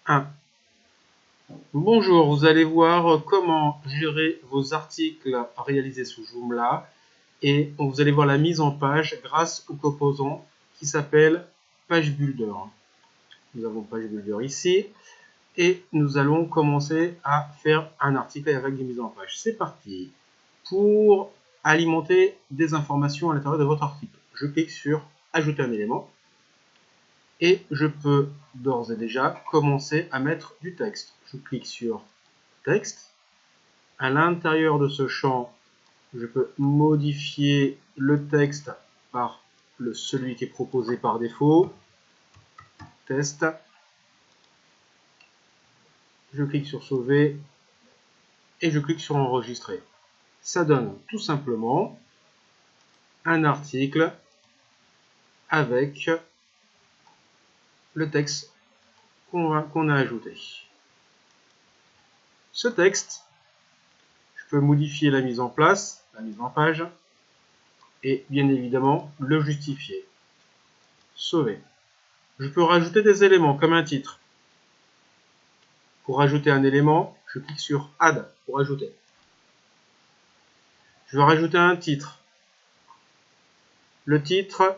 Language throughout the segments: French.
1. Bonjour, vous allez voir comment gérer vos articles réalisés sous Joomla et vous allez voir la mise en page grâce au composant qui s'appelle Page Builder. Nous avons Page Builder ici et nous allons commencer à faire un article avec des mises en page. C'est parti. Pour alimenter des informations à l'intérieur de votre article, je clique sur Ajouter un élément. Et je peux d'ores et déjà commencer à mettre du texte. Je clique sur texte. À l'intérieur de ce champ, je peux modifier le texte par celui qui est proposé par défaut. Test. Je clique sur sauver et je clique sur enregistrer. Ça donne tout simplement un article avec le texte qu'on a ajouté. Ce texte, je peux modifier la mise en place, la mise en page, et bien évidemment le justifier. Sauver. Je peux rajouter des éléments comme un titre. Pour ajouter un élément, je clique sur Add pour ajouter. Je veux rajouter un titre. Le titre,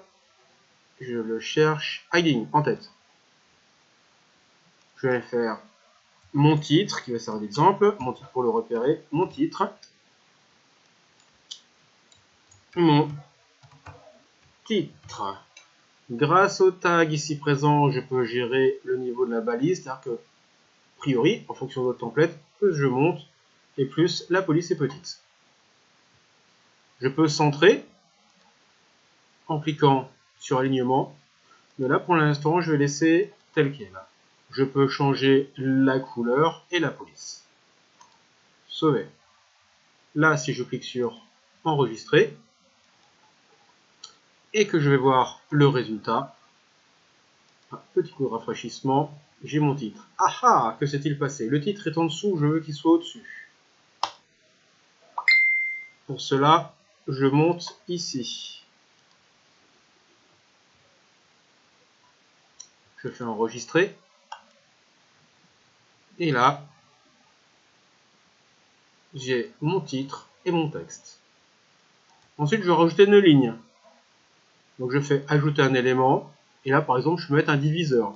je le cherche Hiding en tête. Je vais faire mon titre qui va servir d'exemple, mon titre pour le repérer, mon titre, mon titre. Grâce au tag ici présent, je peux gérer le niveau de la balise, c'est-à-dire que, a priori, en fonction de votre template, plus je monte et plus la police est petite. Je peux centrer en cliquant sur alignement, mais là pour l'instant, je vais laisser tel quel. Je peux changer la couleur et la police. Sauver. Là, si je clique sur enregistrer et que je vais voir le résultat, un petit coup de rafraîchissement, j'ai mon titre. Ah ah, que s'est-il passé? Le titre est en dessous, je veux qu'il soit au-dessus. Pour cela, je monte ici. Je fais enregistrer. Et là, j'ai mon titre et mon texte. Ensuite, je vais rajouter une ligne. Donc, je fais ajouter un élément. Et là, par exemple, je peux mettre un diviseur.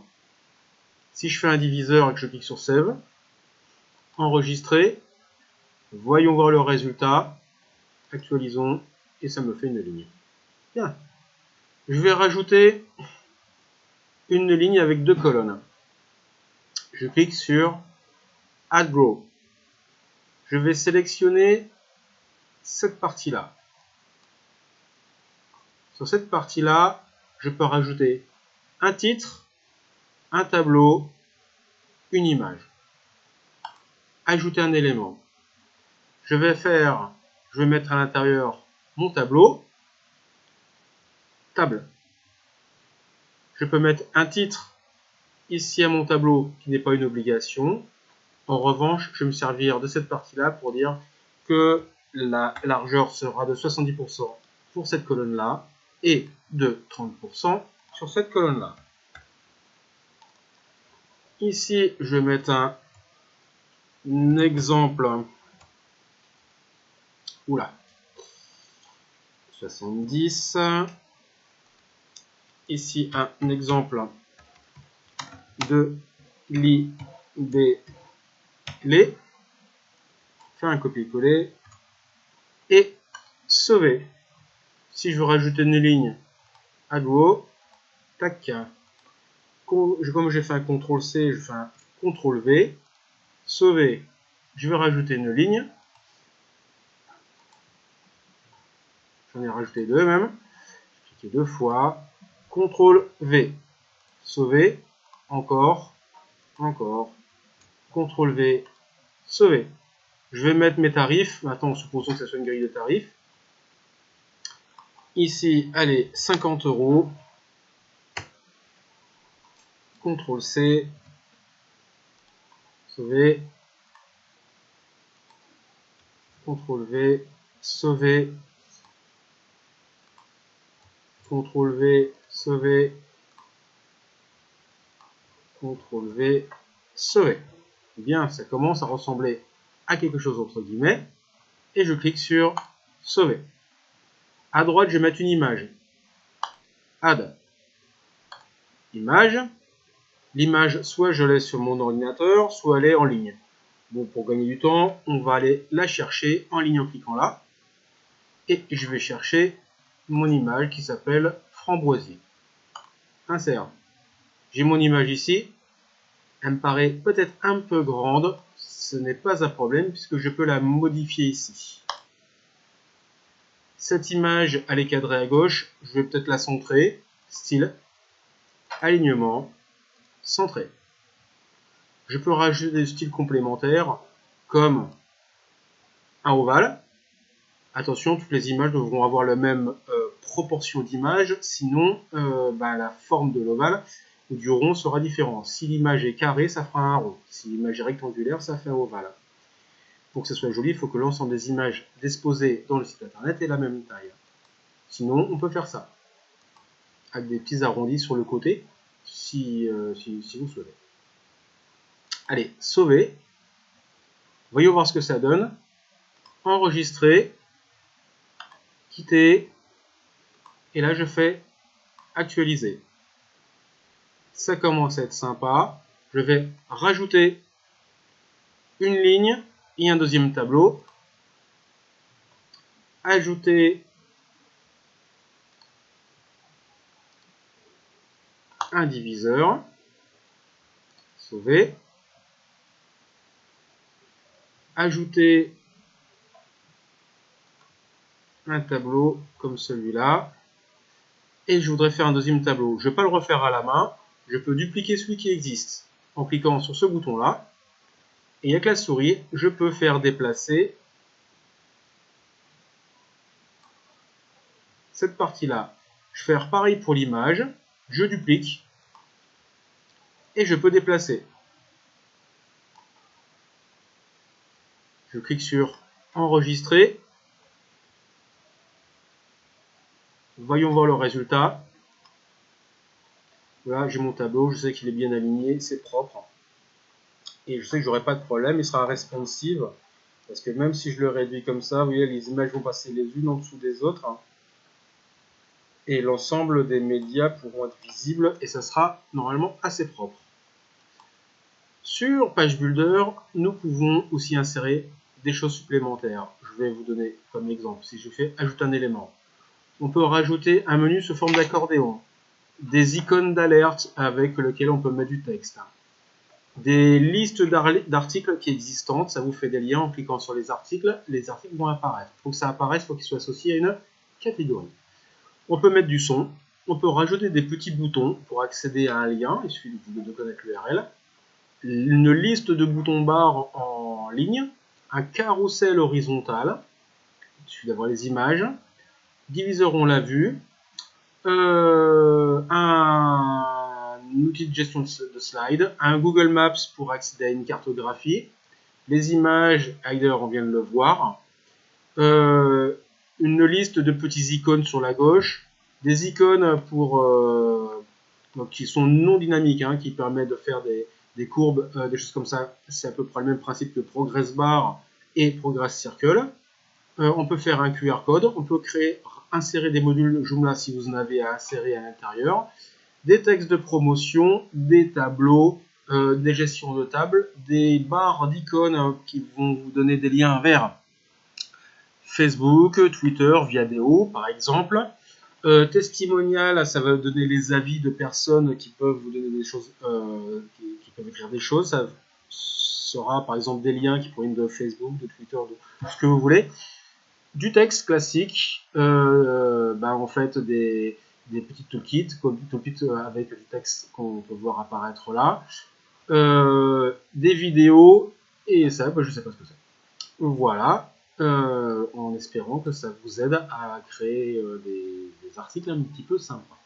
Si je fais un diviseur et que je clique sur Save, enregistrer, voyons voir le résultat, actualisons, et ça me fait une ligne. Bien. Je vais rajouter une ligne avec 2 colonnes. Je clique sur Add Row. Je vais sélectionner cette partie-là. Sur cette partie-là, je peux rajouter un titre, un tableau, une image. Ajouter un élément. Je vais mettre à l'intérieur mon tableau, table. Je peux mettre un titre ici à mon tableau qui n'est pas une obligation. En revanche, je vais me servir de cette partie-là pour dire que la largeur sera de 70% pour cette colonne-là et de 30% sur cette colonne-là. Ici, je vais mettre un exemple. Oula. 70. Ici, un exemple de libellé. Faire un copier-coller et sauver. Si je veux rajouter une ligne à nouveau, tac. Comme j'ai fait un CTRL-C, je fais un CTRL-V. Sauver. Je vais rajouter une ligne. J'en ai rajouté deux même. Je clique 2 fois. CTRL-V. Sauver. Encore. CTRL-V. Sauver. Je vais mettre mes tarifs. Maintenant, supposons que ce soit une grille de tarifs. Ici, allez, 50 €. CTRL-C. Sauver. CTRL-V. Sauver. CTRL-V. Sauver. CTRL-V. sauver. Bien, ça commence à ressembler à quelque chose entre guillemets. Et je clique sur sauver. À droite, je vais mettre une image. Add. Image. L'image, soit je l'ai sur mon ordinateur, soit elle est en ligne. Bon, pour gagner du temps, on va aller la chercher en ligne en cliquant là. Et je vais chercher mon image qui s'appelle Framboisier. Insère. J'ai mon image ici. Elle me paraît peut-être un peu grande. Ce n'est pas un problème puisque je peux la modifier ici. Cette image, elle est cadrée à gauche. Je vais peut-être la centrer. Style. Alignement. Centré. Je peux rajouter des styles complémentaires comme un ovale. Attention, toutes les images devront avoir la même proportion d'image, sinon la forme de l'ovale ou du rond sera différente. Si l'image est carrée, ça fera un rond. Si l'image est rectangulaire, ça fait un ovale. Pour que ce soit joli, il faut que l'ensemble des images disposées dans le site internet ait la même taille. Sinon, on peut faire ça, avec des petits arrondis sur le côté, si vous souhaitez. Allez, sauver. Voyons voir ce que ça donne. Enregistrer. Quitter. Et là, je fais actualiser. Ça commence à être sympa. Je vais rajouter une ligne et un deuxième tableau. Ajouter un diviseur. Sauver. Ajouter un tableau comme celui-là. Et je voudrais faire un deuxième tableau. Je ne vais pas le refaire à la main. Je peux dupliquer celui qui existe en cliquant sur ce bouton-là. Et avec la souris, je peux faire déplacer cette partie-là. Je vais faire pareil pour l'image. Je duplique. Et je peux déplacer. Je clique sur enregistrer. Voyons voir le résultat. Voilà, j'ai mon tableau, je sais qu'il est bien aligné, c'est propre. Et je sais que j'aurai pas de problème, il sera responsive. Parce que même si je le réduis comme ça, vous voyez, les images vont passer les unes en dessous des autres. Et l'ensemble des médias pourront être visibles et ça sera normalement assez propre. Sur Page Builder, nous pouvons aussi insérer des choses supplémentaires. Je vais vous donner comme exemple, si je fais ajouter un élément. On peut rajouter un menu sous forme d'accordéon, des icônes d'alerte avec lesquelles on peut mettre du texte, des listes d'articles qui existantes, ça vous fait des liens en cliquant sur les articles vont apparaître. Pour que ça apparaisse, il faut qu'ils soient associés à une catégorie. On peut mettre du son, on peut rajouter des petits boutons pour accéder à un lien, il suffit de connaître l'URL, une liste de boutons barres en ligne, un carrousel horizontal, il suffit d'avoir les images, diviseur on l'a vu, un outil de gestion de slide, un Google Maps pour accéder à une cartographie, les images, Hider, on vient de le voir, une liste de petits icônes sur la gauche, des icônes qui sont non dynamiques, qui permettent de faire des courbes, des choses comme ça. C'est à peu près le même principe que Progress Bar et Progress Circle. On peut faire un QR code, on peut insérer des modules Joomla si vous en avez à insérer à l'intérieur, des textes de promotion, des tableaux, des gestions de table, des barres d'icônes qui vont vous donner des liens vers Facebook, Twitter, Viadeo par exemple. Testimonial, ça va donner les avis de personnes qui peuvent vous donner des choses, qui peuvent écrire des choses. Ça sera par exemple des liens qui proviennent de Facebook, de Twitter, de ce que vous voulez. Du texte classique, en fait des petits toolkits, avec du texte qu'on peut voir apparaître là, des vidéos, et ça, je ne sais pas ce que c'est. Voilà, en espérant que ça vous aide à créer des articles un petit peu sympas.